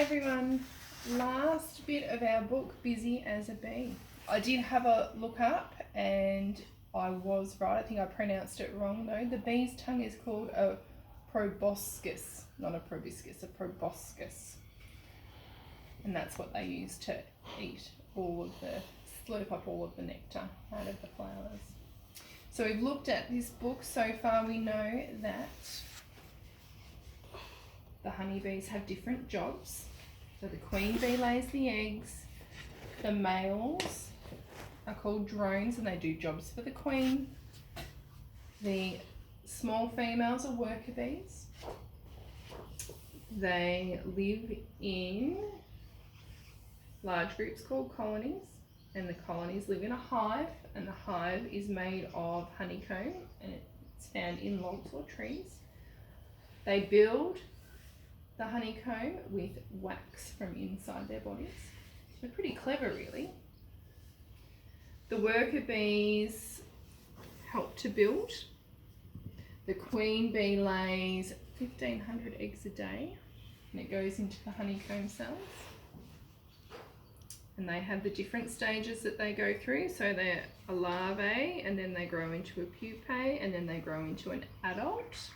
everyone, last bit of our book, Busy as a Bee. I did have a look up and I was right. I think I pronounced it wrong though. The bee's tongue is called a proboscis, not a proboscis, a proboscis. And that's what they use to eat slurp up all of the nectar out of the flowers. So we've looked at this book. So far we know that the honeybees have different jobs. So the queen bee lays the eggs. The males are called drones and they do jobs for the queen. The small females are worker bees. They live in large groups called colonies, and the colonies live in a hive, and the hive is made of honeycomb and it's found in logs or trees. They build the honeycomb with wax from inside their bodies. They're pretty clever really. The worker bees help to build. The queen bee lays 1,500 eggs a day and it goes into the honeycomb cells. And they have the different stages that they go through. So they're a larvae and then they grow into a pupae and then they grow into an adult.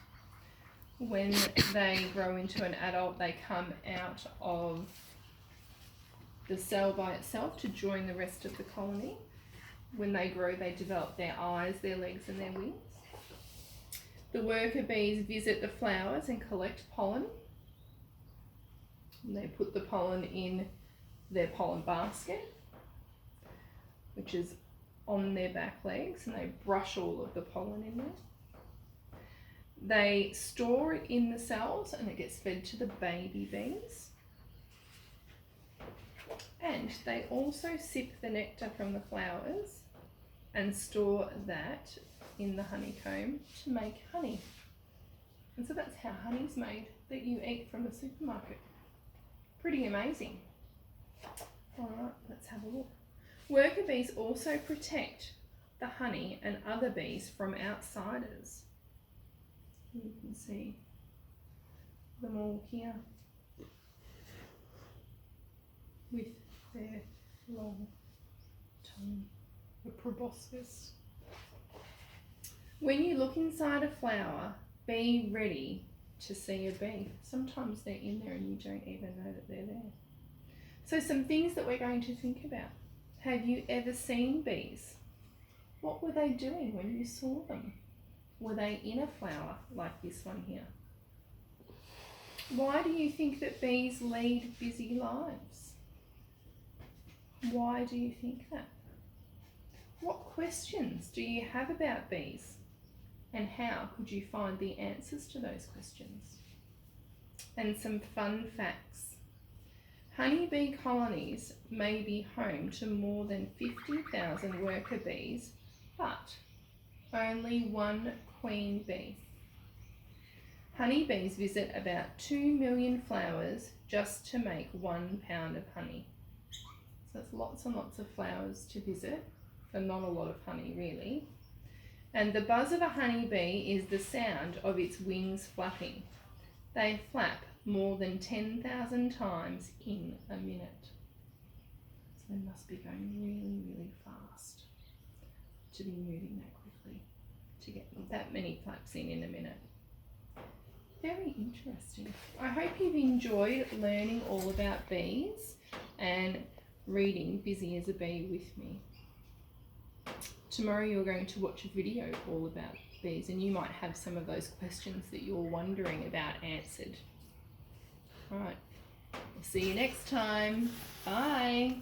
When they grow into an adult, they come out of the cell by itself to join the rest of the colony. When they grow, they develop their eyes, their legs and their wings. The worker bees visit the flowers and collect pollen. And they put the pollen in their pollen basket, which is on their back legs, and they brush all of the pollen in there. They store it in the cells and it gets fed to the baby bees. And they also sip the nectar from the flowers and store that in the honeycomb to make honey. And so that's how honey's made that you eat from the supermarket. Pretty amazing. Alright, let's have a look. Worker bees also protect the honey and other bees from outsiders. You can see them all here with their long tongue, the proboscis. When you look inside a flower, be ready to see a bee. Sometimes they're in there and you don't even know that they're there. So some things that we're going to think about. Have you ever seen bees? What were they doing when you saw them? Were they in a flower like this one here? Why do you think that bees lead busy lives? Why do you think that? What questions do you have about bees? And how could you find the answers to those questions? And some fun facts. Honeybee colonies may be home to more than 50,000 worker bees, but only one queen bee. Honeybees visit about 2 million flowers just to make 1 pound of honey. So that's lots and lots of flowers to visit, and not a lot of honey really. And the buzz of a honeybee is the sound of its wings flapping. They flap more than 10,000 times in a minute. So they must be going really, really fast to be moving that quickly to get that many flaps in a minute. Very interesting. I hope you've enjoyed learning all about bees and reading Busy as a Bee with me. Tomorrow you're going to watch a video all about bees and you might have some of those questions that you're wondering about answered. All right, I'll see you next time. Bye.